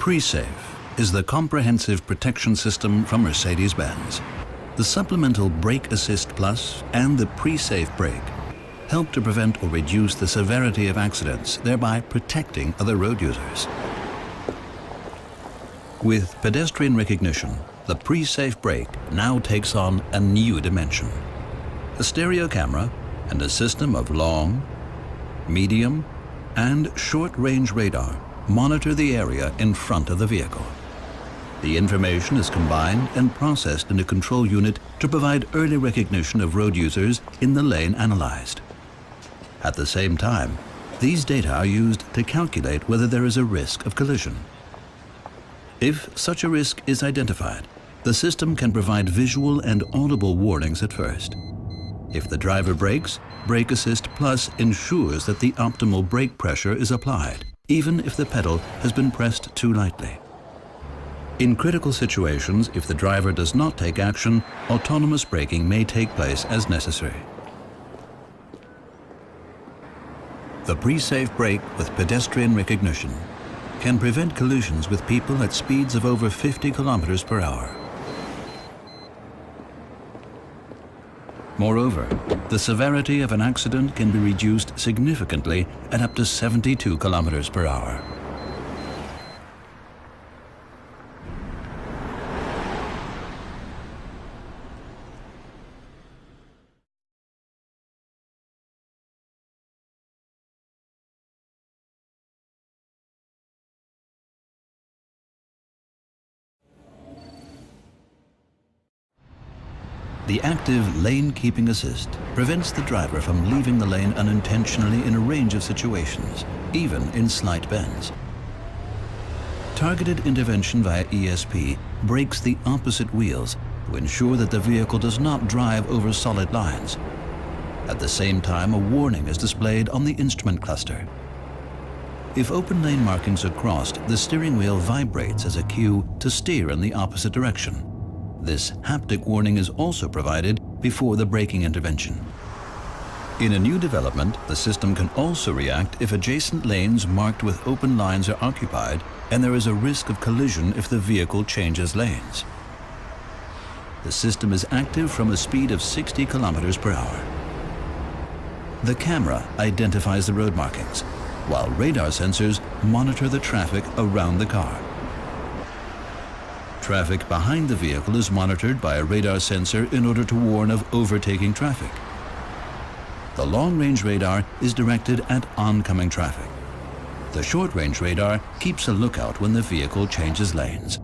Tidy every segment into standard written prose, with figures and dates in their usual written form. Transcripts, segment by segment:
Pre-Safe is the comprehensive protection system from Mercedes-Benz. The supplemental Brake Assist Plus and the Pre-Safe brake help to prevent or reduce the severity of accidents, thereby protecting other road users. With pedestrian recognition, the Pre-Safe brake now takes on a new dimension. A stereo camera and a system of long, medium, and short-range radar monitor the area in front of the vehicle. The information is combined and processed in a control unit to provide early recognition of road users in the lane analyzed. At the same time, these data are used to calculate whether there is a risk of collision. If such a risk is identified, the system can provide visual and audible warnings at first. If the driver brakes, Brake Assist Plus ensures that the optimal brake pressure is applied, even if the pedal has been pressed too lightly. In critical situations, if the driver does not take action, autonomous braking may take place as necessary. The Pre-Safe brake with pedestrian recognition can prevent collisions with people at speeds of over 50 kilometers per hour. Moreover, the severity of an accident can be reduced significantly at up to 72 kilometers per hour. The active lane keeping assist prevents the driver from leaving the lane unintentionally in a range of situations, even in slight bends. Targeted intervention via ESP brakes the opposite wheels to ensure that the vehicle does not drive over solid lines. At the same time, a warning is displayed on the instrument cluster. If open lane markings are crossed, the steering wheel vibrates as a cue to steer in the opposite direction. This haptic warning is also provided before the braking intervention. In a new development, the system can also react if adjacent lanes marked with open lines are occupied and there is a risk of collision if the vehicle changes lanes. The system is active from a speed of 60 kilometers per hour. The camera identifies the road markings, while radar sensors monitor the traffic around the car. Traffic behind the vehicle is monitored by a radar sensor in order to warn of overtaking traffic. The long-range radar is directed at oncoming traffic. The short-range radar keeps a lookout when the vehicle changes lanes.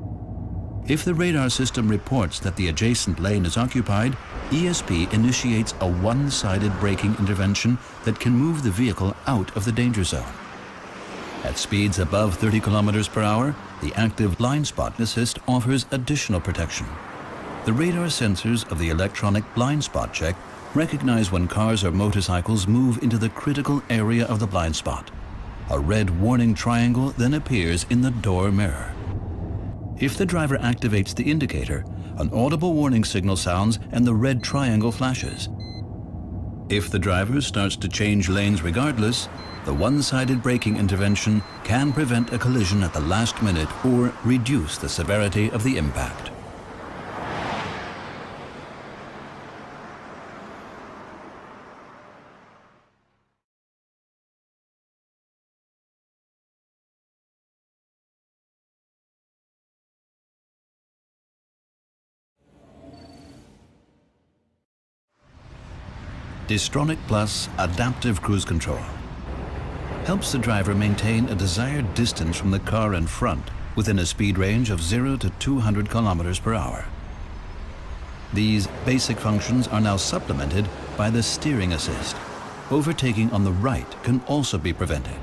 If the radar system reports that the adjacent lane is occupied, ESP initiates a one-sided braking intervention that can move the vehicle out of the danger zone. At speeds above 30 kilometers per hour, the active blind spot assist offers additional protection. The radar sensors of the electronic blind spot check recognize when cars or motorcycles move into the critical area of the blind spot. A red warning triangle then appears in the door mirror. If the driver activates the indicator, an audible warning signal sounds and the red triangle flashes. If the driver starts to change lanes regardless, the one-sided braking intervention can prevent a collision at the last minute or reduce the severity of the impact. Distronic Plus Adaptive Cruise Control helps the driver maintain a desired distance from the car in front within a speed range of 0 to 200 kilometers per hour. These basic functions are now supplemented by the steering assist. Overtaking on the right can also be prevented.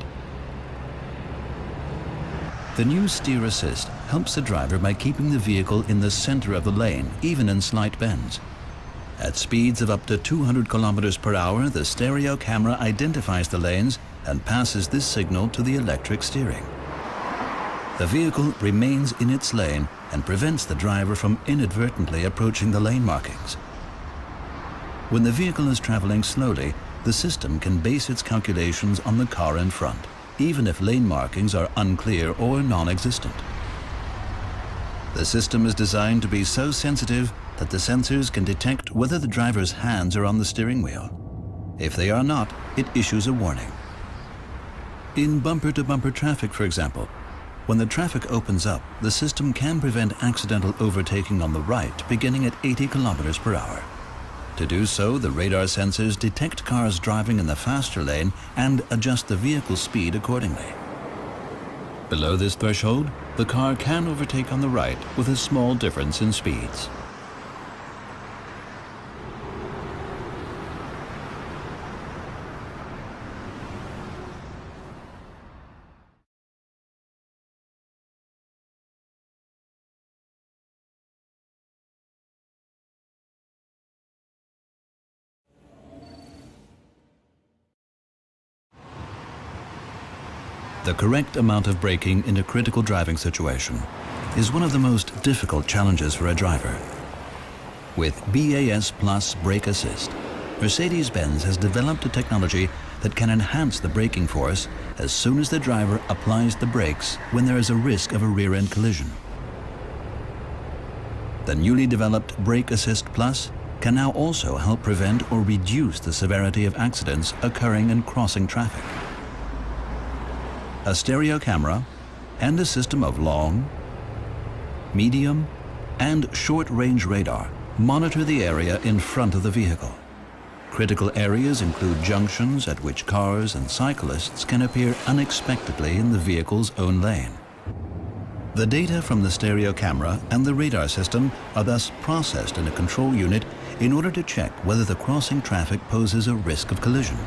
The new steer assist helps the driver by keeping the vehicle in the center of the lane, even in slight bends. At speeds of up to 200 kilometers per hour, the stereo camera identifies the lanes and passes this signal to the electric steering. The vehicle remains in its lane and prevents the driver from inadvertently approaching the lane markings. When the vehicle is traveling slowly, the system can base its calculations on the car in front, even if lane markings are unclear or non-existent. The system is designed to be so sensitive that the sensors can detect whether the driver's hands are on the steering wheel. If they are not, it issues a warning. In bumper-to-bumper traffic, for example, when the traffic opens up, the system can prevent accidental overtaking on the right beginning at 80 kilometers per hour. To do so, the radar sensors detect cars driving in the faster lane and adjust the vehicle speed accordingly. Below this threshold, the car can overtake on the right with a small difference in speeds. The correct amount of braking in a critical driving situation is one of the most difficult challenges for a driver. With BAS Plus Brake Assist, Mercedes-Benz has developed a technology that can enhance the braking force as soon as the driver applies the brakes when there is a risk of a rear-end collision. The newly developed Brake Assist Plus can now also help prevent or reduce the severity of accidents occurring in crossing traffic. A stereo camera and a system of long, medium, and short-range radar monitor the area in front of the vehicle. Critical areas include junctions at which cars and cyclists can appear unexpectedly in the vehicle's own lane. The data from the stereo camera and the radar system are thus processed in a control unit in order to check whether the crossing traffic poses a risk of collision.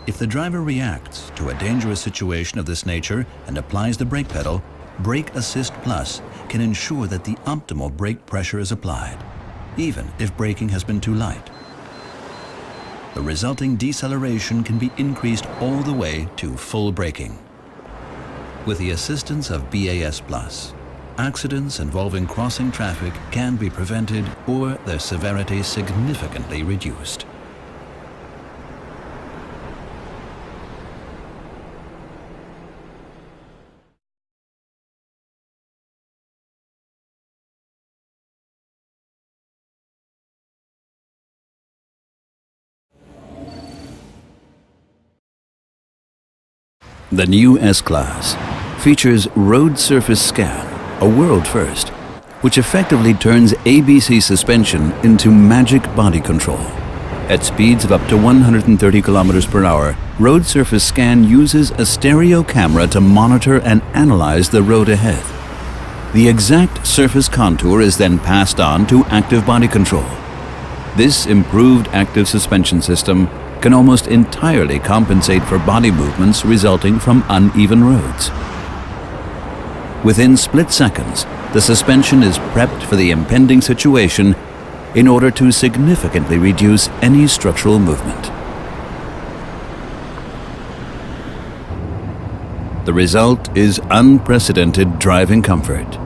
If the driver reacts to a dangerous situation of this nature and applies the brake pedal, Brake Assist Plus can ensure that the optimal brake pressure is applied, even if braking has been too light. The resulting deceleration can be increased all the way to full braking. With the assistance of BAS Plus, accidents involving crossing traffic can be prevented or their severity significantly reduced. The new S-Class features Road Surface Scan, a world first, which effectively turns ABC suspension into magic body control. At speeds of up to 130 kilometers per hour, Road Surface Scan uses a stereo camera to monitor and analyze the road ahead. The exact surface contour is then passed on to active body control. This improved active suspension system can almost entirely compensate for body movements resulting from uneven roads. Within split seconds, the suspension is prepped for the impending situation in order to significantly reduce any structural movement. The result is unprecedented driving comfort.